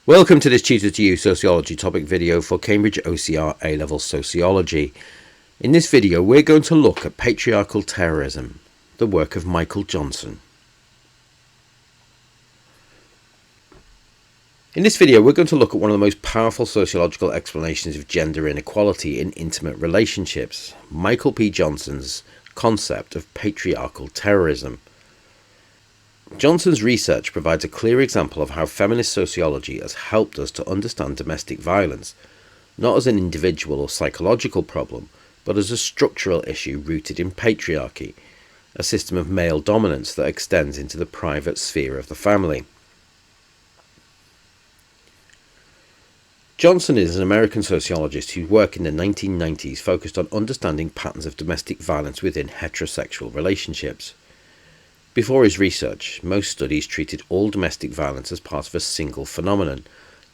Welcome to this Tutor to You Sociology topic video for Cambridge OCR A-Level Sociology. In this video we're going to look at Patriarchal Terrorism, the work of Michael Johnson. In this video we're going to look at one of the most powerful sociological explanations of gender inequality in intimate relationships, Michael P. Johnson's concept of patriarchal terrorism. Johnson's research provides a clear example of how feminist sociology has helped us to understand domestic violence, not as an individual or psychological problem, but as a structural issue rooted in patriarchy, a system of male dominance that extends into the private sphere of the family. Johnson is an American sociologist whose work in the 1990s focused on understanding patterns of domestic violence within heterosexual relationships. Before his research, most studies treated all domestic violence as part of a single phenomenon,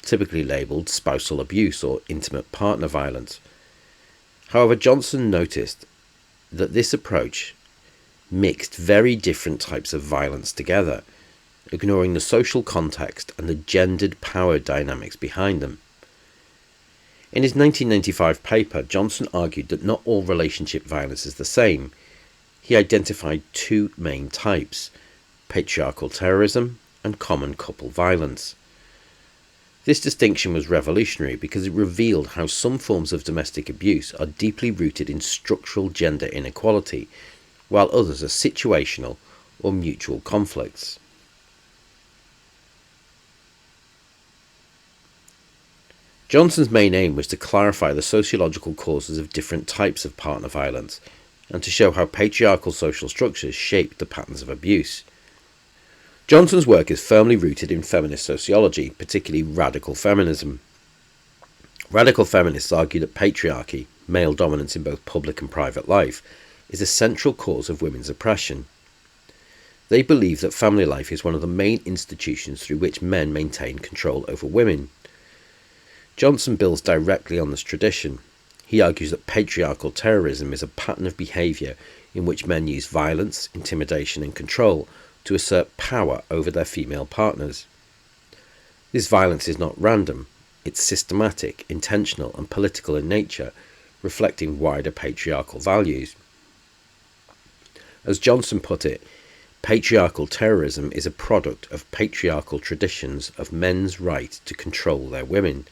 typically labelled spousal abuse or intimate partner violence. However, Johnson noticed that this approach mixed very different types of violence together, ignoring the social context and the gendered power dynamics behind them. In his 1995 paper, Johnson argued that not all relationship violence is the same. He identified two main types: patriarchal terrorism and common couple violence. This distinction was revolutionary because it revealed how some forms of domestic abuse are deeply rooted in structural gender inequality, while others are situational or mutual conflicts. Johnson's main aim was to clarify the sociological causes of different types of partner violence, and to show how patriarchal social structures shape the patterns of abuse. Johnson's work is firmly rooted in feminist sociology, particularly radical feminism. Radical feminists argue that patriarchy, male dominance in both public and private life, is a central cause of women's oppression. They believe that family life is one of the main institutions through which men maintain control over women. Johnson builds directly on this tradition. He argues that patriarchal terrorism is a pattern of behaviour in which men use violence, intimidation and control to assert power over their female partners. This violence is not random, it's systematic, intentional and political in nature, reflecting wider patriarchal values. As Johnson put it, patriarchal terrorism is a product of patriarchal traditions of men's right to control their women.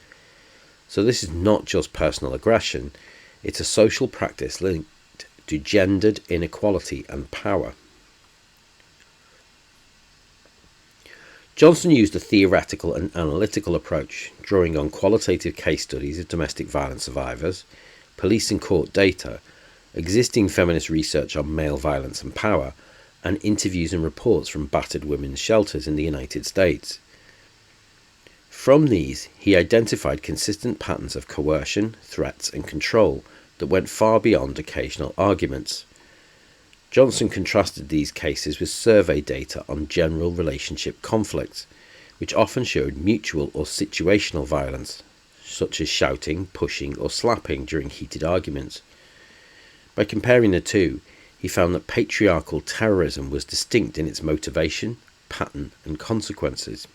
So this is not just personal aggression, it's a social practice linked to gendered inequality and power. Johnson used a theoretical and analytical approach, drawing on qualitative case studies of domestic violence survivors, police and court data, existing feminist research on male violence and power, and interviews and reports from battered women's shelters in the United States. From these, he identified consistent patterns of coercion, threats and control that went far beyond occasional arguments. Johnson contrasted these cases with survey data on general relationship conflicts, which often showed mutual or situational violence, such as shouting, pushing or slapping during heated arguments. By comparing the two, he found that patriarchal terrorism was distinct in its motivation, pattern and consequences.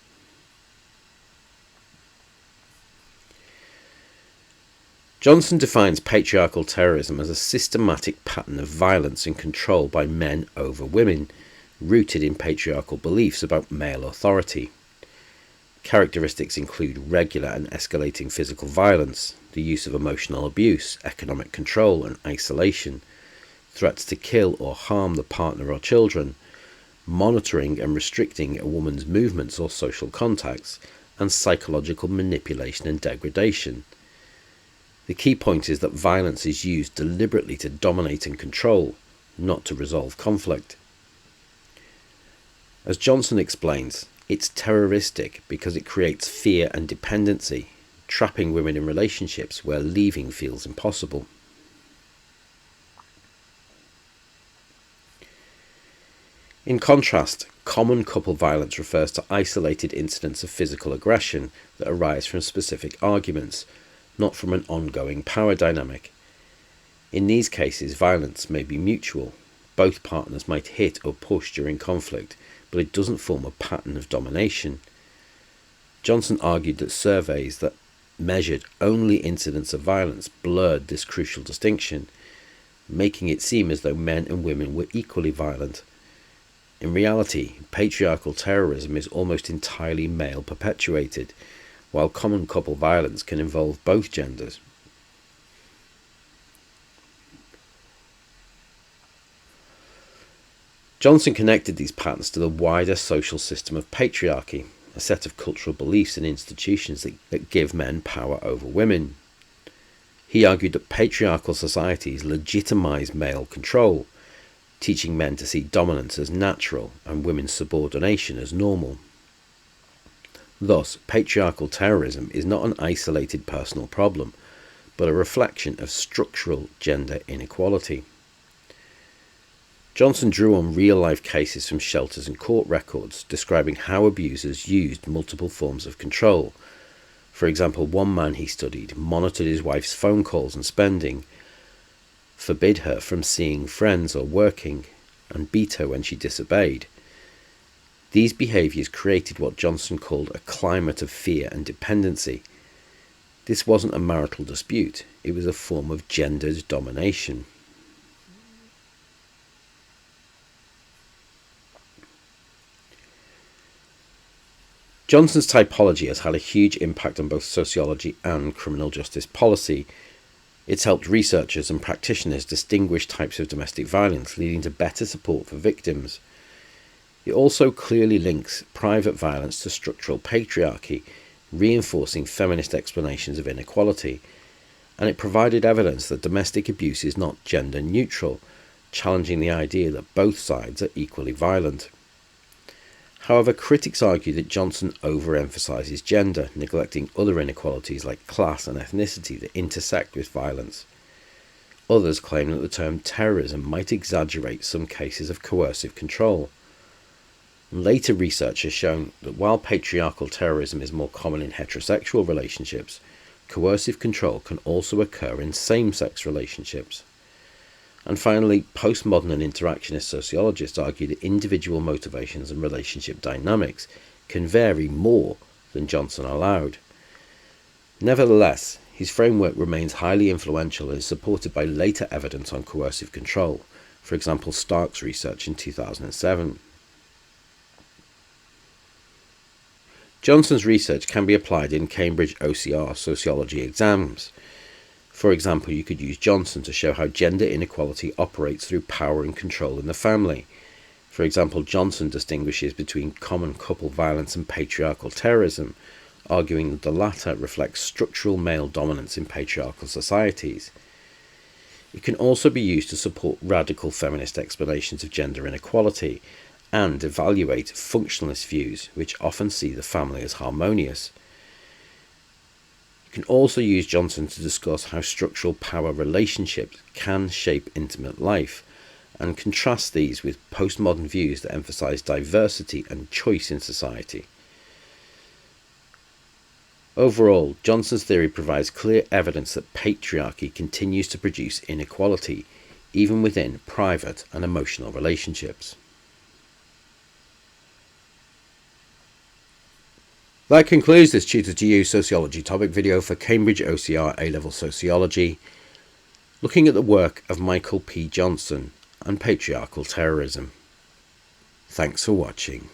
Johnson defines patriarchal terrorism as a systematic pattern of violence and control by men over women, rooted in patriarchal beliefs about male authority. Characteristics include regular and escalating physical violence, the use of emotional abuse, economic control and isolation, threats to kill or harm the partner or children, monitoring and restricting a woman's movements or social contacts, and psychological manipulation and degradation. The key point is that violence is used deliberately to dominate and control, not to resolve conflict. As Johnson explains, it's terroristic because it creates fear and dependency, trapping women in relationships where leaving feels impossible. In contrast, common couple violence refers to isolated incidents of physical aggression that arise from specific arguments, not from an ongoing power dynamic. In these cases, violence may be mutual. Both partners might hit or push during conflict, but it doesn't form a pattern of domination. Johnson argued that surveys that measured only incidents of violence blurred this crucial distinction, making it seem as though men and women were equally violent. In reality, patriarchal terrorism is almost entirely male-perpetuated, while common couple violence can involve both genders. Johnson connected these patterns to the wider social system of patriarchy, a set of cultural beliefs and institutions that give men power over women. He argued that patriarchal societies legitimize male control, teaching men to see dominance as natural and women's subordination as normal. Thus, patriarchal terrorism is not an isolated personal problem, but a reflection of structural gender inequality. Johnson drew on real-life cases from shelters and court records, describing how abusers used multiple forms of control. For example, one man he studied monitored his wife's phone calls and spending, forbid her from seeing friends or working, and beat her when she disobeyed. These behaviours created what Johnson called a climate of fear and dependency. This wasn't a marital dispute, it was a form of gendered domination. Johnson's typology has had a huge impact on both sociology and criminal justice policy. It's helped researchers and practitioners distinguish types of domestic violence, leading to better support for victims. It also clearly links private violence to structural patriarchy, reinforcing feminist explanations of inequality, and it provided evidence that domestic abuse is not gender neutral, challenging the idea that both sides are equally violent. However, critics argue that Johnson overemphasizes gender, neglecting other inequalities like class and ethnicity that intersect with violence. Others claim that the term terrorism might exaggerate some cases of coercive control. Later research has shown that while patriarchal terrorism is more common in heterosexual relationships, coercive control can also occur in same-sex relationships. And finally, postmodern and interactionist sociologists argue that individual motivations and relationship dynamics can vary more than Johnson allowed. Nevertheless, his framework remains highly influential and is supported by later evidence on coercive control, for example Stark's research in 2007. Johnson's research can be applied in Cambridge OCR Sociology exams. For example, you could use Johnson to show how gender inequality operates through power and control in the family. For example, Johnson distinguishes between common couple violence and patriarchal terrorism, arguing that the latter reflects structural male dominance in patriarchal societies. It can also be used to support radical feminist explanations of gender inequality and evaluate functionalist views, which often see the family as harmonious. You can also use Johnson to discuss how structural power relationships can shape intimate life, and contrast these with postmodern views that emphasize diversity and choice in society. Overall, Johnson's theory provides clear evidence that patriarchy continues to produce inequality, even within private and emotional relationships. That concludes this Tutor to You Sociology topic video for Cambridge OCR A-Level Sociology, looking at the work of Michael P. Johnson and patriarchal terrorism. Thanks for watching.